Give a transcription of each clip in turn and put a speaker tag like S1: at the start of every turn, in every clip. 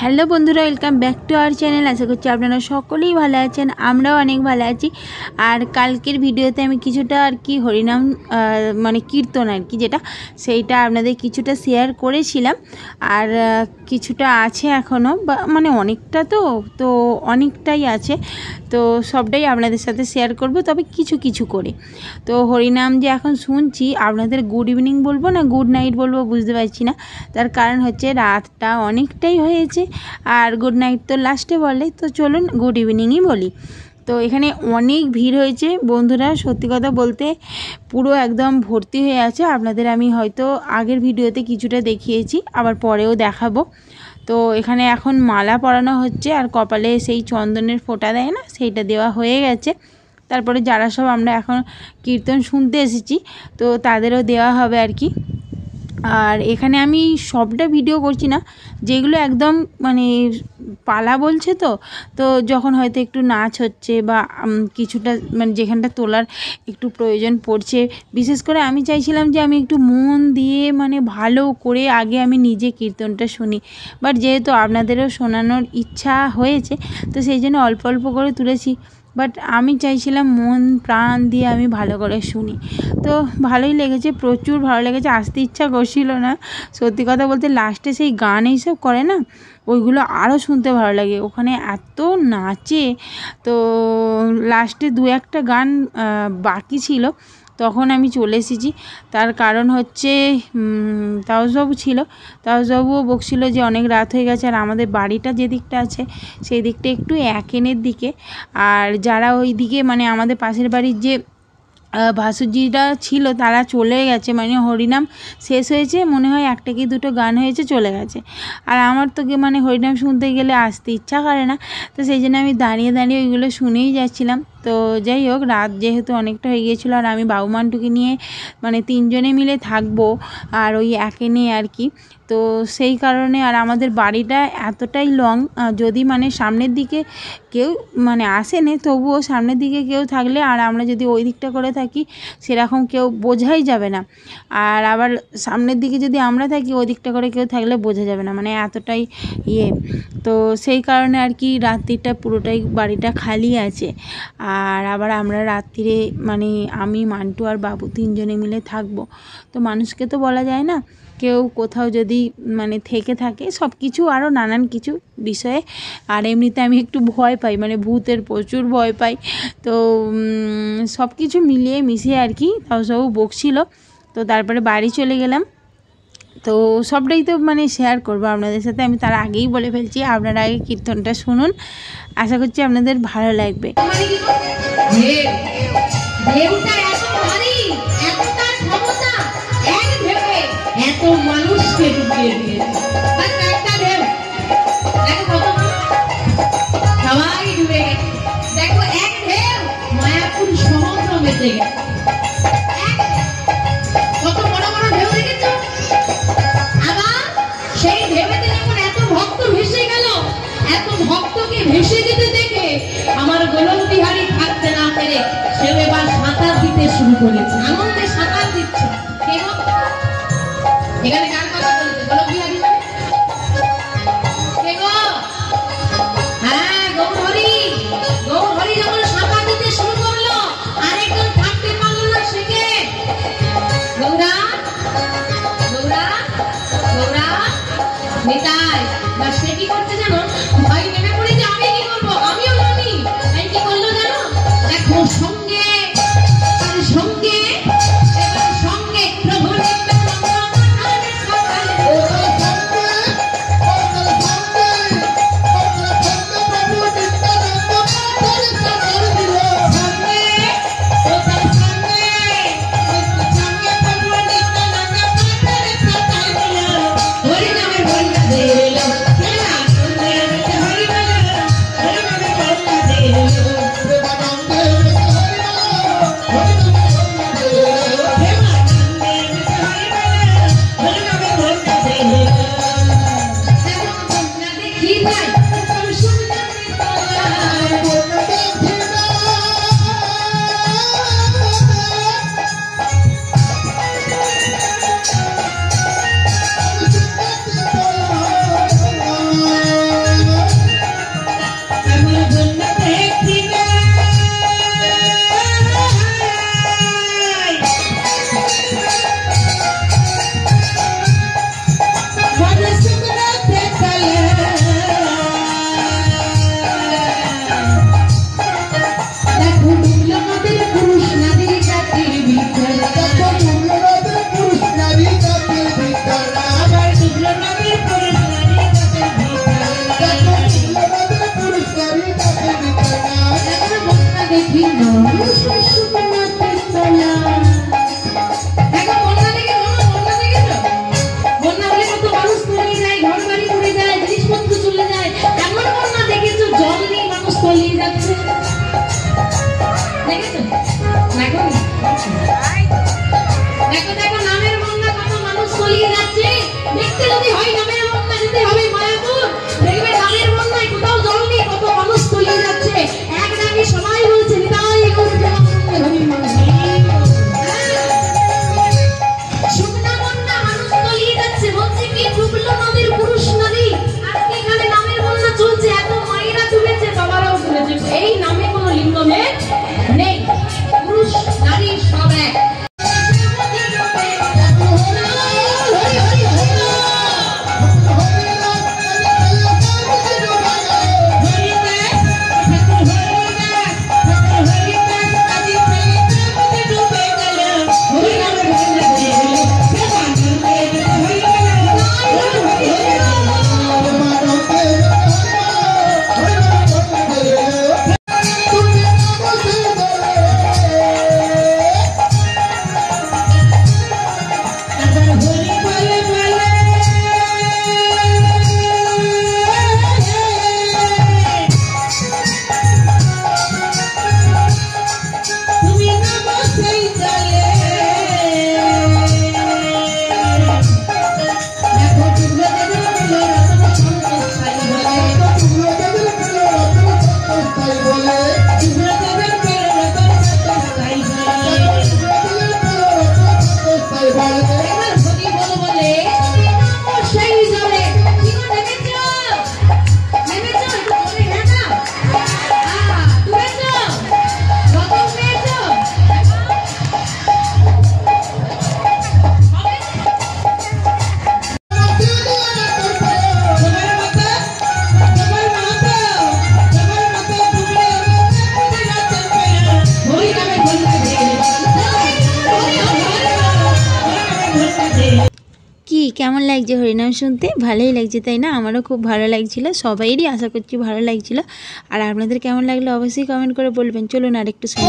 S1: Hello বন্ধুরা, welcome back to our channel. আশা করছি আপনারা সকলেই ভালো আছেন, আমরাও অনেক ভালো আছি। আর কালকের ভিডিওতে আমি কিছুটা আর কি হরিনাম মানে কীর্তন আর কি যেটা সেইটা আপনাদের কিছুটা শেয়ার করেছিলাম। আর কিছুটা আছে এখনও, মানে অনেকটা তো অনেকটাই আছে, তো সবটাই আপনাদের সাথে শেয়ার করব, তবে কিছু কিছু করে। তো হরিনাম যে এখন শুনছি, আপনাদের গুড ইভিনিং বলবো না গুড নাইট বলবো বুঝতে পারছি না। তার কারণ হচ্ছে রাতটা অনেকটাই হয়েছে, আর গুড নাইট তো লাস্টে বলে, তো চলুন গুড ইভিনিংই বলি। তো এখানে অনেক ভিড় হয়েছে বন্ধুরা, সত্যি কথা বলতে পুরো একদম ভর্তি হয়ে আছে। আপনাদের আমি হয়তো আগের ভিডিওতে কিছুটা দেখিয়েছি, আবার পরেও দেখাবো। তো এখানে এখন মালা পরানো হচ্ছে, আর কপালে সেই চন্দনের ফোঁটা দেয় না, সেইটা দেওয়া হয়ে গেছে। তারপরে যারা সব আমরা এখন কীর্তন শুনতে এসেছি, তো তাদেরও দেওয়া হবে আর কি। আর এখানে আমি সবটা ভিডিও করছি না, যেগুলো একদম মানে পালা বলছে, তো যখন হয়তো একটু নাচ হচ্ছে বা কিছুটা মানে যেখানটা তোলার একটু প্রয়োজন পড়ছে, বিশেষ করে আমি চাইছিলাম যে আমি একটু মন দিয়ে মানে ভালো করে আগে আমি নিজে কীর্তনটা শুনি। বাট যেহেতু আপনাদেরও শোনানোর ইচ্ছা হয়েছে, তো সেই জন্য অল্প অল্প করে তুলেছি। বাট আমি চাইছিলাম মন প্রাণ দিয়ে আমি ভালো করে শুনি। তো ভালোই লেগেছে, প্রচুর ভালো লেগেছে, আসতে ইচ্ছা করছিল না। সত্যি কথা বলতে লাস্টে সেই গান এইসব করে না, ওইগুলো আরও শুনতে ভালো লাগে। ওখানে এত নাচে, তো লাস্টে দু একটা গান বাকি ছিল, তখন আমি চলে এসেছি। তার কারণ হচ্ছে তাওসবাবু ছিল, তাওসবাবুও বকছিল যে অনেক রাত হয়ে গেছে, আর আমাদের বাড়িটা যে দিকটা আছে সেই দিকটা একটু একেনের দিকে। আর যারা ওই দিকে মানে আমাদের পাশের বাড়ির যে ভাসুরজিরা ছিল তারা চলে গেছে, মানে হরিনাম শেষ হয়েছে মনে হয়, একটা কি দুটো গান হয়েছে চলে গেছে। আর আমার তো মানে হরিনাম শুনতে গেলে আসতে ইচ্ছা করে না, তো সেই জন্য আমি দাঁড়িয়ে দাঁড়িয়ে ওইগুলো শুনেই যাচ্ছিলাম। তো যাই হোক, রাত যেহেতু অনেকটা হয়ে গিয়েছিলো, আর আমি বাবুমানটুকে নিয়ে মানে তিনজনে মিলে থাকবো আর ওই একেনে আর কি, তো সেই কারণে। আর আমাদের বাড়িটা এতটাই লং, যদি মানে সামনের দিকে কেউ মানে আসেনি, তবুও সামনের দিকে কেউ থাকলে আর আমরা যদি ওই দিকটা করে থাকি, সেরকম কেউ বোঝাই যাবে না। আর আবার সামনের দিকে যদি আমরা থাকি, ওই দিকটা করে কেউ থাকলে বোঝা যাবে না, মানে এতটাই ইয়ে। তো সেই কারণে আর কি রাত্রিটা পুরোটাই বাড়িটা খালি আছে। আর আবার আমরা রাত্রিরে মানে আমি মান্টু আর বাবু তিনজনে মিলে থাকবো, তো মানুষকে তো বলা যায় না, কেউ কোথাও যদি মানে থেকে থাকে, সব কিছু আরও নানান কিছু বিষয়ে। আর এমনিতে আমি একটু ভয় পাই, মানে ভূতের প্রচুর ভয় পাই, তো সব কিছু মিলিয়ে মিশিয়ে আর কি তাও সব বকছিল। তো তারপরে বাড়ি চলে গেলাম, তো সবটাই তো মানে শেয়ার করবো আপনাদের সাথে। আমি তার আগেই বলে ফেলছি, আপনারা আগে কীর্তনটা শুনুন, আশা করছি আপনাদের ভালো লাগবে।
S2: এত মানুষকে ঢুকিয়ে দিয়েছে, একটা ঢেউ দেখো কত সবাই ডুবে গেছে। দেখো এক ঢেউ মায়াপুর সমুদ্র মেতে গেছে, কত বড় বড় ঢেউ দেখেছ। আবার সেই ঢেউতে যখন এত ভক্ত ভেসে গেল, এত ভক্তকে ভেসে যেতে দেখে আমার গোলক বিহারী থাকতে না পেরে সেও এবার সাঁতার দিতে শুরু করেছে, আনন্দে সাঁতার দিচ্ছে। এখানে কার কথা বলেছে? গোলক বিহারী কে গো? হ্যাঁ, গৌরহরি। গৌরহরি যখন সাঁতার দিতে শুরু করলো, আরেকজন থাকতে পারলো না, সেকে গৌরা গৌরা গৌরা নিতাই। বা সে কি করতে জানো, ভয় নেমে পড়েছে, আমি কি করবো, আমিও জানি। তাই কি করলো জানো, দেখো সঙ্গে আর সঙ্গে সঙ্গে প্রভু দেখেছো? দেখো দেখো দেখো নামের বন্যা কত মানুষ তলিয়ে যাচ্ছে। দেখতে যদি হয় নামের বন্যা যেতে হবে মায়াপুর। দেখবে নামের বন্যায় কোথাও জল নেই, কত মানুষ তলিয়ে যাচ্ছে। এক ডাকে সবাই বলছে নিতাই গৌর প্রেমানন্দে হরি বল। শুকনা বন্যা মানুষ তলিয়ে যাচ্ছে, বলছে কি ডুবলো নদীর পুরুষ নদী। আজকে এখানে নামের বন্যা চলছে, এত মায়েরা ডুবেছে, বাবারাও ডুবেছে। এই নামে কোনো লিঙ্গভেদ নেই, পুরুষ নারী সব এক।
S1: কি কেমন লাগছে হরিনাম শুনতে? ভালোই লাগছে তাই না? আমারও খুব ভালো লাগছিল, সবাইয়েরই আশা করছি ভালো লাগছিল। আর আপনাদের কেমন লাগলো অবশ্যই কমেন্ট করে বলবেন। চলুন আর একটু শুনি।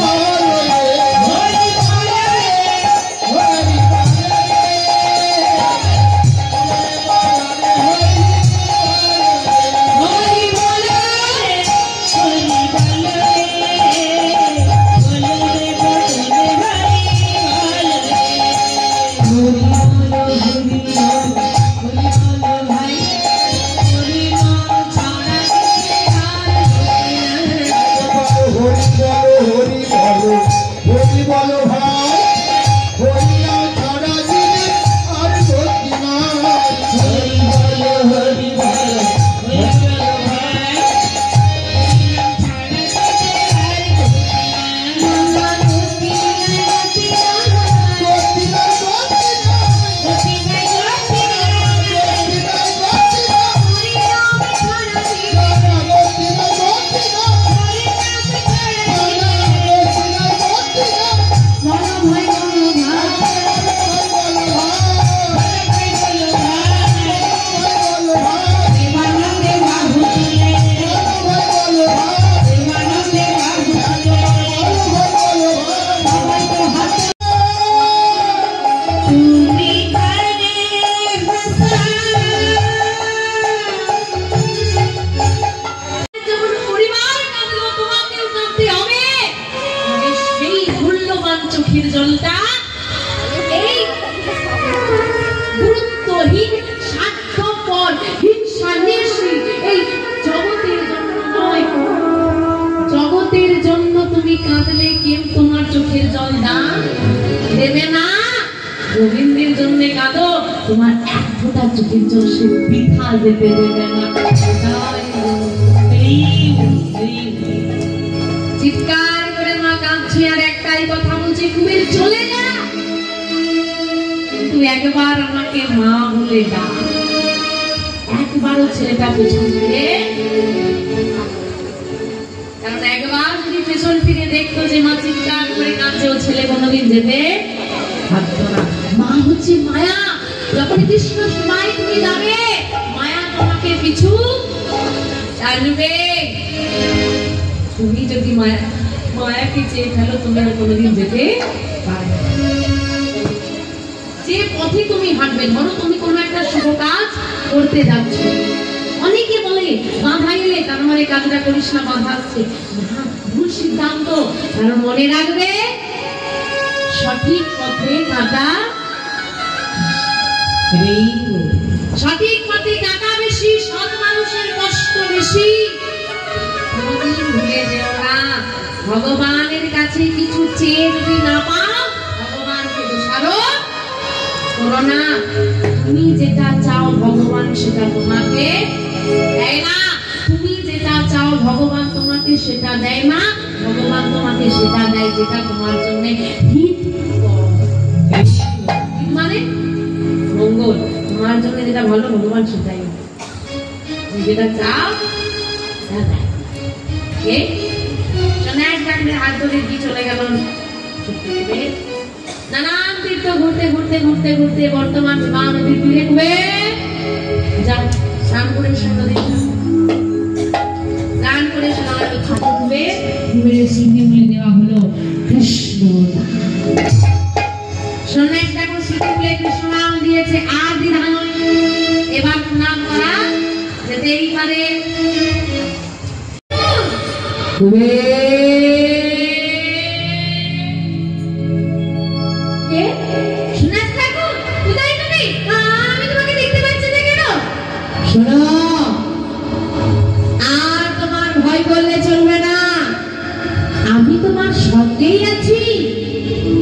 S2: চোখের জলটা এই গুরুত্বহীন স্বার্থপর হিংসান্বেষী এই জগতের জন্য নয়। জগতের জন্য তুমি কাঁদলে কেউ তোমার চোখের জল দান দেবে না। গোবিন্দের জন্য কাঁদো, তোমার এক ফোঁটা চোখের জল সে বৃথা যেতে দেবে না। চিৎকার করে মা কাঁদছে আর একটাই কথা বলছে, কুবের চলে যা, তুই একবার আমাকে মা বলে ডাক। একবারও ছেলেটা পেছন ফিরে, কারণ একবার যদি পেছন ফিরে দেখতো যে মা চিৎকার করে কাঁদছে, ও ছেলে কোনোদিন যেতে পারতো না। মা হচ্ছে মায়া, যখন কৃষ্ণ সবাই তুমি যাবে, মায়া তোমাকে পিছু টানবে। তুমি যদি মায়াকে চেয়ে ফেলো, তুমি আর কোনোদিন যেতে পারবে না। যে পথে তুমি হাঁটবে, ধরো তুমি কোনো একটা শুভ কাজ করতে যাচ্ছ, অনেকে বলে বাধা এলে তার মানে কাজটা করিস না, বাধা আসছে। ভুল সিদ্ধান্ত। কারণ মনে রাখবে, সঠিক পথে কাটা সঠিক পথে কাটা বেশি, সৎ মানুষের কষ্ট বেশি। কোনদিন ভুলে যেও না, ভগবানের কাছে কিছু চেয়ে যদি না পাও, ভগবানকে দোষারোপ করো না। তুমি যেটা চাও ভগবান সেটা তোমাকে দেয় না, তুমি যেটা চাও ভগবান তোমাকে সেটা দেয় না। ভগবান তোমাকে সেটা দেয় যেটা তোমার জন্য হিত, মানে মঙ্গল। তোমার জন্য যেটা ভালো ভগবান সেটাই তুমি যেটা চাও সেটা দেয়। কে সোনার ডাকলে হাত ধরে কি চলে গেল নানান তীর্থ ঘুরতে ঘুরতে ঘুরতে ঘুরতে বর্তমান মা নদীর তীরে ঘুরে যা স্নান করে স্নান করে সোনার খাতে ঘুরে ঘুরে স্মৃতি বলে দেওয়া হলো কৃষ্ণ। সোনার ডাকলে স্মৃতি বলে কৃষ্ণ নাম দিয়েছে, আর দিন এবার নাম করা যেতেই পারে। শোনো, আর তোমার ভয় করলে চলবে না, আমি তোমার সঙ্গেই আছি,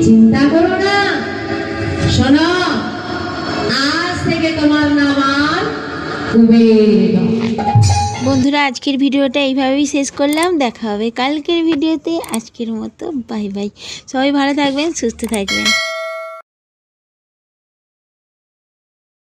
S2: চিন্তা করো না। শোনো, আজ থেকে তোমার নাম আর কুবের।
S1: বন্ধুরা, আজকের ভিডিওটা এইভাবেই শেষ করলাম। দেখা হবে কালকের ভিডিওতে। আজকের মতো বাই বাই। সবাই ভালো থাকবেন, সুস্থ থাকবেন।